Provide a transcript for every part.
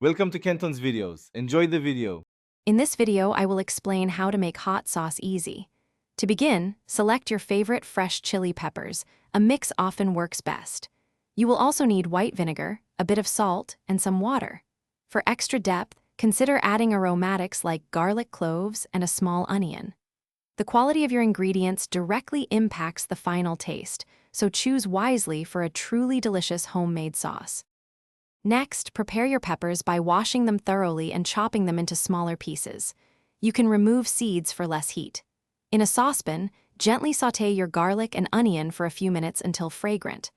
Welcome to Kenton's videos. Enjoy the video. In this video, I will explain how to make hot sauce easy. To begin, select your favorite fresh chili peppers. A mix often works best. You will also need white vinegar, a bit of salt, and some water. For extra depth, consider adding aromatics like garlic cloves and a small onion. The quality of your ingredients directly impacts the final taste, so choose wisely for a truly delicious homemade sauce. Next, prepare your peppers by washing them thoroughly and chopping them into smaller pieces. You can remove seeds for less heat. In a saucepan, gently sauté your garlic and onion for a few minutes until fragrant.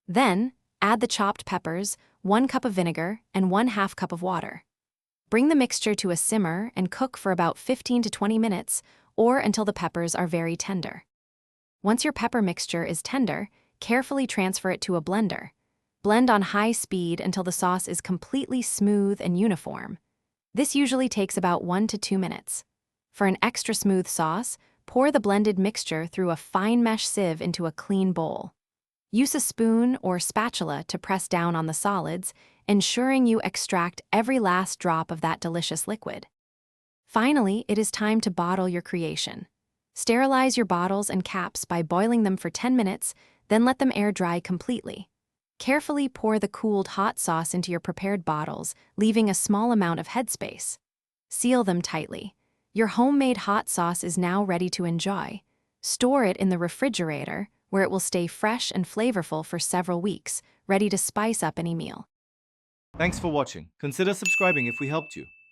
Then, add the chopped peppers, 1 cup of vinegar, and 1/2 cup of water. Bring the mixture to a simmer and cook for about 15 to 20 minutes, or until the peppers are very tender. Once your pepper mixture is tender, carefully transfer it to a blender. Blend on high speed until the sauce is completely smooth and uniform. This usually takes about 1 to 2 minutes. For an extra smooth sauce, pour the blended mixture through a fine mesh sieve into a clean bowl. Use a spoon or spatula to press down on the solids, ensuring you extract every last drop of that delicious liquid. Finally, it is time to bottle your creation. Sterilize your bottles and caps by boiling them for 10 minutes, then let them air dry completely. Carefully pour the cooled hot sauce into your prepared bottles, leaving a small amount of headspace. Seal them tightly. Your homemade hot sauce is now ready to enjoy. Store it in the refrigerator, where it will stay fresh and flavorful for several weeks, ready to spice up any meal. Thanks for watching. Consider subscribing if we helped you.